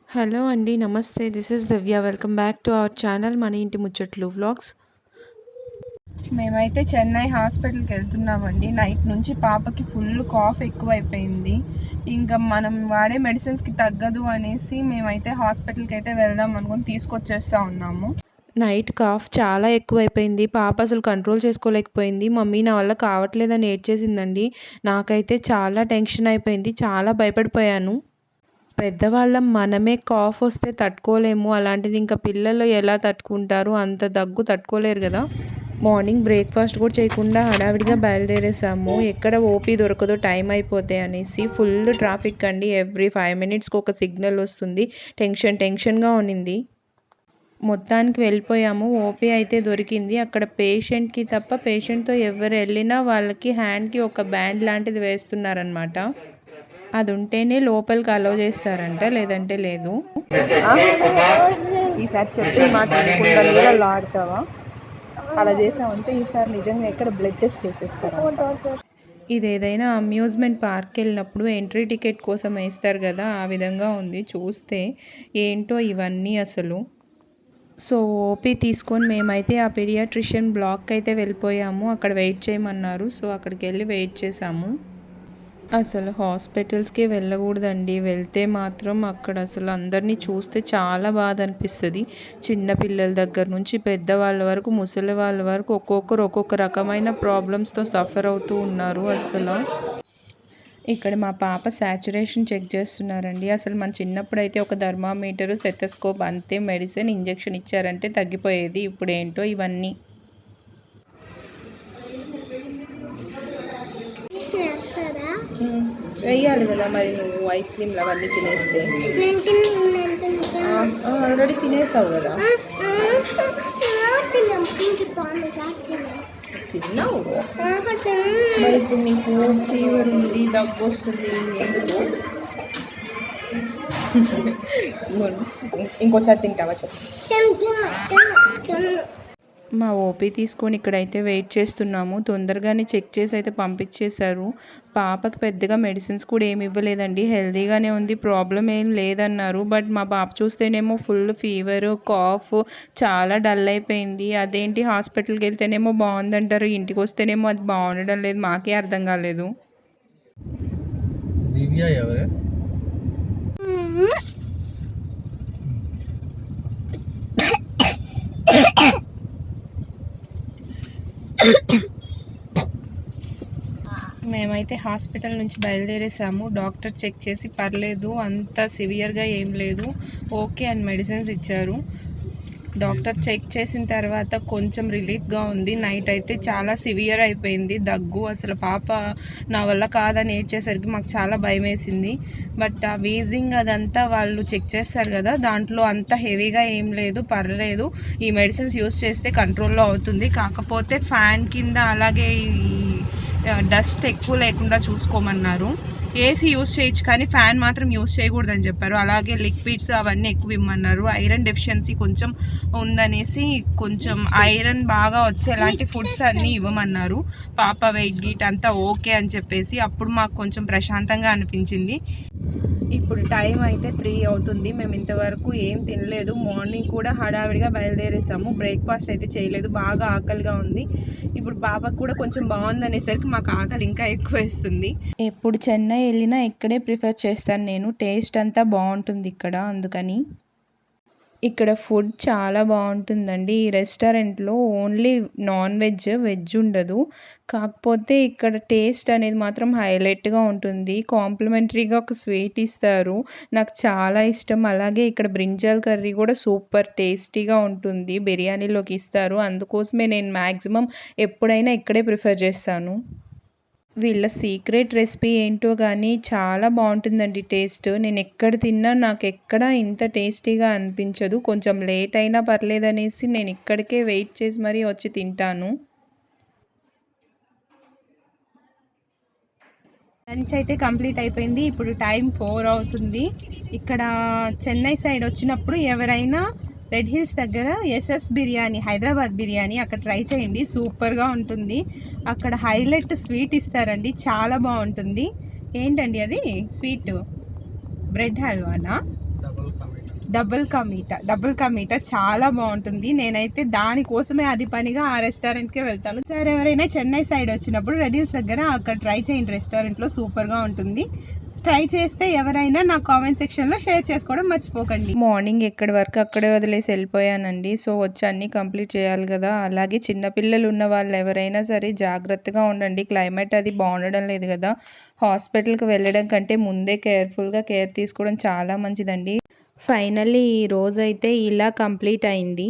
Hello అండి. నమస్తే. This is Divya. Welcome back to our channel మన ఇంటి ముచ్చట్లు వ్లాగ్స్. మేమైతే చెన్నై హాస్పిటల్కి వెళ్తున్నామండి. నైట్ నుంచి పాపకి ఫుల్ కాఫ్ ఎక్కువైపోయింది. ఇంకా మనం వాడే మెడిసిన్స్కి తగ్గదు అనేసి మేమైతే హాస్పిటల్కి అయితే వెళ్దాం అనుకుని తీసుకొచ్చేస్తూ ఉన్నాము. నైట్ కాఫ్ చాలా ఎక్కువైపోయింది. పాప అసలు కంట్రోల్ చేసుకోలేకపోయింది. మమ్మీ నా వల్ల కావట్లేదని ఏడ్చేసిందండి. నాకైతే చాలా టెన్షన్ అయిపోయింది. చాలా భయపడిపోయాను. పెద్దవాళ్ళం మనమే కాఫ్ వస్తే తట్టుకోలేము. అలాంటిది ఇంకా పిల్లలు ఎలా తట్టుకుంటారు? అంత దగ్గు తట్టుకోలేరు కదా! మార్నింగ్ బ్రేక్ఫాస్ట్ కూడా చేయకుండా హడావిడిగా బయలుదేరేసాము. ఎక్కడ ఓపీ దొరకదో టైం అయిపోతే అనేసి. ఫుల్ ట్రాఫిక్ అండి. ఎవ్రీ 5 మినిట్స్కి ఒక సిగ్నల్ వస్తుంది. టెన్షన్గా ఉన్నింది. మొత్తానికి వెళ్ళిపోయాము. ఓపీ అయితే దొరికింది. అక్కడ పేషెంట్కి తప్ప పేషెంట్తో ఎవరు వెళ్ళినా వాళ్ళకి హ్యాండ్కి ఒక బ్యాండ్ లాంటిది వేస్తున్నారనమాట. అది ఉంటేనే లోపలికి అలౌ చేస్తారంట, లేదంటే లేదు. ఈసారి చెప్పి మాట వినకుండా నీళ్ళలో ఆడతావా? అలా చేసామంటే ఈసారి నిజంగా ఎక్కడ బ్లడ్ టెస్ట్ చేసేస్తారు. ఇది ఏదైనా అమ్యూజ్మెంట్ పార్క్ వెళ్ళినప్పుడు ఎంట్రీ టికెట్ కోసం వేస్తారు కదా, ఆ విధంగా ఉంది చూస్తే. ఏంటో ఇవన్నీ అసలు. సో ఓపీ తీసుకొని మేమైతే ఆ పీడియాట్రిషియన్ బ్లాక్ అయితే వెళ్ళిపోయాము. అక్కడ వెయిట్ చేయమన్నారు. సో అక్కడికి వెళ్ళి వెయిట్ చేసాము. అసలు హాస్పిటల్స్కి వెళ్ళకూడదండి. వెళ్తే మాత్రం అక్కడ అసలు అందరినీ చూస్తే చాలా బాధ అనిపిస్తుంది. చిన్నపిల్లల దగ్గర నుంచి పెద్దవాళ్ళ వరకు, ముసలి వాళ్ళ వరకు ఒక్కొక్కరు ఒక్కొక్క రకమైన ప్రాబ్లమ్స్తో సఫర్ అవుతూ ఉన్నారు. అసలు ఇక్కడ మా పాప సాచురేషన్ చెక్ చేస్తున్నారండి. అసలు మన చిన్నప్పుడు అయితే ఒక థర్మామీటరు, సెతస్కోప్ అంతే, మెడిసిన్, ఇంజెక్షన్ ఇచ్చారంటే తగ్గిపోయేది. ఇప్పుడు ఏంటో ఇవన్నీ. వేయాలి కదా మరి, నువ్వు ఐస్ క్రీమ్లు అవన్నీ తినేస్తే. ఆల్రెడీ తినేసావు కదా. తిన్నావు మరి. ఇప్పుడు నీకు ఫీవర్ ఉంది, దగ్గు వస్తుంది, ఎందుకు? ఇంకోసారి తింటావా చెప్పు. మా ఓపీ తీసుకొని ఇక్కడైతే వెయిట్ చేస్తున్నాము. తొందరగానే చెక్ చేసి అయితే పంపించేశారు. పాపకి పెద్దగా మెడిసిన్స్ కూడా ఏమి ఇవ్వలేదండి. హెల్తీగానే ఉంది, ప్రాబ్లం ఏం లేదన్నారు. బట్ మా పాప చూస్తేనేమో ఫుల్ ఫీవర్, కాఫ్, చాలా డల్ అయిపోయింది. అదేంటి హాస్పిటల్కి వెళ్తేనేమో బాగుందంటారు, ఇంటికి వస్తేనేమో అది బాగుండడం లేదు. మాకే అర్థం కాలేదు. మేమైతే హాస్పిటల్ నుంచి బయలుదేరేసాము. డాక్టర్ చెక్ చేసి పర్లేదు, అంత సివియర్గా ఏం లేదు, ఓకే అని మెడిసిన్స్ ఇచ్చారు. డాక్టర్ చెక్ చేసిన తర్వాత కొంచెం రిలీఫ్గా ఉంది. నైట్ అయితే చాలా సివియర్ అయిపోయింది దగ్గు. అసలు పాప నా వల్ల కాదని ఏడ్చేసరికి మాకు చాలా భయం వేసింది. బట్ ఆ వీజింగ్ అదంతా వాళ్ళు చెక్ చేస్తారు కదా, దాంట్లో అంత హెవీగా ఏం లేదు, పర్లేదు. ఈ మెడిసిన్స్ యూస్ చేస్తే కంట్రోల్లో అవుతుంది. కాకపోతే ఫ్యాన్ కింద అలాగే డస్ట్ ఎక్కువ లేకుండా చూసుకోమన్నారు. ఏసీ యూస్ చేయొచ్చు కానీ ఫ్యాన్ మాత్రం యూస్ చేయకూడదని చెప్పారు. అలాగే లిక్విడ్స్ అవన్నీ ఎక్కువ ఇమ్మన్నారు. ఐరన్ డెఫిషియన్సీ కొంచెం ఉందనేసి కొంచెం ఐరన్ బాగా వచ్చేలాంటి ఫుడ్స్ అన్నీ ఇవ్వమన్నారు. పాప వెయిట్ గీట్ అంతా ఓకే అని చెప్పేసి అప్పుడు మాకు కొంచెం ప్రశాంతంగా అనిపించింది. ఇప్పుడు టైం అయితే 3 అవుతుంది. మేము ఇంతవరకు ఏం తినలేదు. మార్నింగ్ కూడా హడావిడిగా బయలుదేరేసాము. బ్రేక్ఫాస్ట్ అయితే చేయలేదు. బాగా ఆకలిగా ఉంది. ఇప్పుడు పాపకు కూడా కొంచెం బాగుందనేసరికి మాకు ఆకలి ఇంకా ఎక్కువ వేస్తుంది. ఎప్పుడు చెన్నై వెళ్ళినా ఇక్కడే ప్రిఫర్ చేస్తాను నేను. టేస్ట్ అంతా బాగుంటుంది ఇక్కడ, అందుకని. ఇక్కడ ఫుడ్ చాలా బాగుంటుందండి. ఈ రెస్టారెంట్లో ఓన్లీ నాన్ వెజ్, వెజ్ ఉండదు. కాకపోతే ఇక్కడ టేస్ట్ అనేది మాత్రం హైలైట్గా ఉంటుంది. కాంప్లిమెంటరీగా ఒక స్వీట్ ఇస్తారు, నాకు చాలా ఇష్టం. అలాగే ఇక్కడ బ్రింజాల్ కర్రీ కూడా సూపర్ టేస్టీగా ఉంటుంది. బిర్యానీలోకి ఇస్తారు. అందుకోసమే నేను మ్యాక్సిమం ఎప్పుడైనా ఇక్కడే ప్రిఫర్ చేస్తాను. వీళ్ళ సీక్రెట్ రెసిపీ ఏంటో కానీ చాలా బాగుంటుందండి టేస్ట్. నేను ఎక్కడ తిన్నా నాకు ఎక్కడ ఇంత టేస్టీగా అనిపించదు. కొంచెం లేట్ అయినా పర్లేదనేసి నేను ఇక్కడికే వెయిట్ చేసి మరీ వచ్చి తింటాను. లంచ్ అయితే కంప్లీట్ అయిపోయింది. ఇప్పుడు టైం 4 అవుతుంది. ఇక్కడ చెన్నై సైడ్ వచ్చినప్పుడు ఎవరైనా రెడ్ హిల్స్ దగ్గర ఎస్ఎస్ బిర్యానీ, హైదరాబాద్ బిర్యానీ అక్కడ ట్రై చేయండి. సూపర్గా ఉంటుంది. అక్కడ హైలైట్ స్వీట్ ఇస్తారండి, చాలా బాగుంటుంది. ఏంటండి అది? Sweet bread హల్వానా? డబుల్ కా మీటా చాలా బాగుంటుంది. నేనైతే దానికోసమే అది పనిగా ఆ రెస్టారెంట్కే వెళ్తాను. సరే, ఎవరైనా చెన్నై సైడ్ వచ్చినప్పుడు రెడిల్స్ దగ్గర అక్కడ ట్రై చేయండి, రెస్టారెంట్లో సూపర్గా ఉంటుంది. ట్రై చేస్తే ఎవరైనా నా కామెంట్ సెక్షన్లో షేర్ చేసుకోవడం మర్చిపోకండి. మార్నింగ్ ఎక్కడి వరకు అక్కడే వదిలేసి వెళ్ళిపోయానండి. సో వచ్చి అన్నీ కంప్లీట్ చేయాలి కదా. అలాగే చిన్నపిల్లలు ఉన్న వాళ్ళు ఎవరైనా సరే జాగ్రత్తగా ఉండండి. క్లైమేట్ అది బాగుండడం లేదు కదా. హాస్పిటల్కి వెళ్ళడం కంటే ముందే కేర్ఫుల్గా కేర్ తీసుకోవడం చాలా మంచిదండి. ఫైనల్లీ ఈ రోజు అయితే ఇలా కంప్లీట్ అయింది.